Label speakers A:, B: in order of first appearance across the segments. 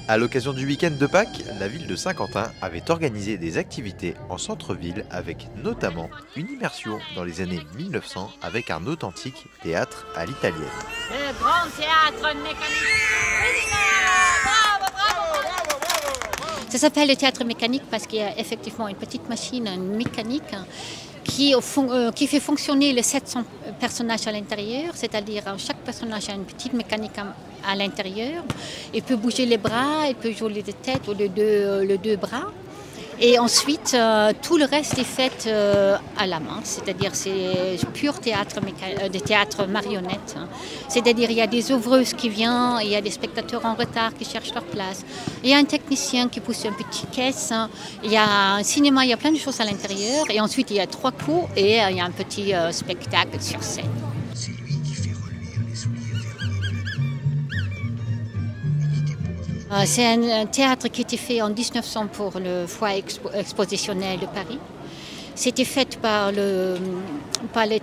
A: À l'occasion du week-end de Pâques, la ville de Saint-Quentin avait organisé des activités en centre-ville avec notamment une immersion dans les années 1900 avec un authentique théâtre à l'italienne.
B: Le grand théâtre mécanique. Bravo, bravo, bravo.
C: Ça s'appelle le théâtre mécanique parce qu'il y a effectivement une petite machine mécanique qui fait fonctionner les 700 personnages à l'intérieur, c'est-à-dire chaque personnage a une petite mécanique à l'intérieur. Il peut bouger les bras, il peut jouer les têtes ou les deux bras. Et ensuite, tout le reste est fait à la main, c'est-à-dire c'est pur théâtre, des théâtres marionnettes. C'est-à-dire il y a des ouvreuses qui viennent, il y a des spectateurs en retard qui cherchent leur place, il y a un technicien qui pousse une petite caisse, il y a un cinéma, il y a plein de choses à l'intérieur. Et ensuite, il y a 3 coups et il y a un petit spectacle sur scène.
D: C'est lui qui fait reluire les souliers vernis.
C: C'est un théâtre qui était fait en 1900 pour le foyer expositionnel de Paris. C'était fait par le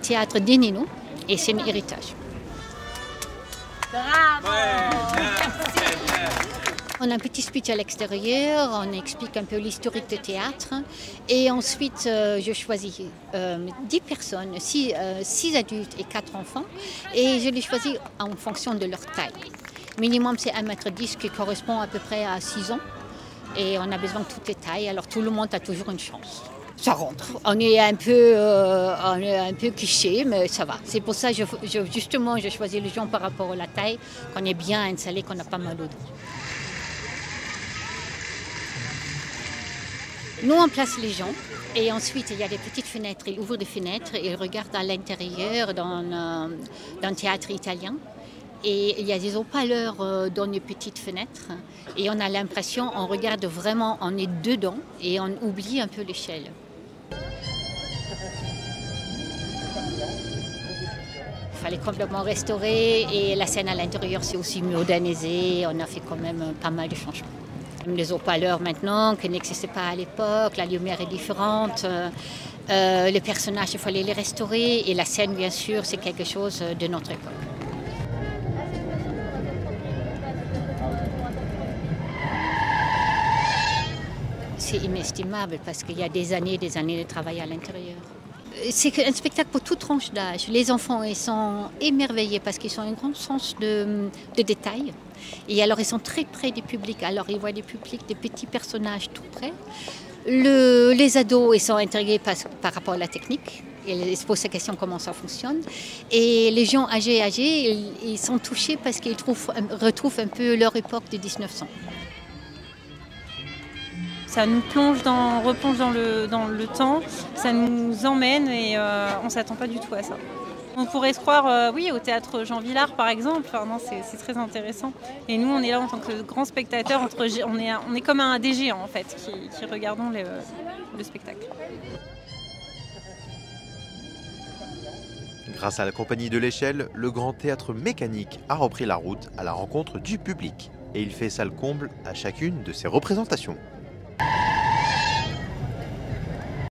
C: théâtre Dénino et c'est un héritage.
B: Bravo.
C: On a un petit speech à l'extérieur, on explique un peu l'historique du théâtre et ensuite je choisis 10 personnes, 6 adultes et 4 enfants et je les choisis en fonction de leur taille. Minimum c'est 1,10 m qui correspond à peu près à 6 ans et on a besoin de toutes les tailles, alors tout le monde a toujours une chance. Ça rentre. On est un peu cliché, mais ça va. C'est pour ça que justement je choisis les gens par rapport à la taille, qu'on est bien installé, qu'on n'a pas mal au dos. Nous on place les gens et ensuite il y a des petites fenêtres, ils ouvrent des fenêtres et ils regardent à l'intérieur dans un théâtre italien. Et il y a des haut-parleurs dans les petites fenêtres et on a l'impression, on regarde vraiment, on est dedans et on oublie un peu l'échelle. Il fallait complètement restaurer et la scène à l'intérieur c'est aussi modernisé, on a fait quand même pas mal de changements. Les haut-parleurs maintenant qui n'existaient pas à l'époque, la lumière est différente, les personnages il fallait les restaurer et la scène bien sûr c'est quelque chose de notre époque. C'est inestimable parce qu'il y a des années de travail à l'intérieur. C'est un spectacle pour toute tranche d'âge. Les enfants ils sont émerveillés parce qu'ils ont un grand sens de détail. Et alors ils sont très près du public. Alors ils voient des publics, des petits personnages tout près. Les ados ils sont intrigués par rapport à la technique. Ils se posent la question comment ça fonctionne. Et les gens âgés, ils sont touchés parce qu'ils retrouvent un peu leur époque de 1900.
E: Ça nous replonge dans le temps, ça nous emmène et on ne s'attend pas du tout à ça. On pourrait se croire, oui, au théâtre Jean Vilar par exemple, enfin, non, c'est très intéressant. Et nous, on est là en tant que grands spectateurs, on est comme un des géants en fait, qui regardons le spectacle.
A: Grâce à la compagnie de l'échelle, le grand théâtre mécanique a repris la route à la rencontre du public et il fait salle comble à chacune de ses représentations.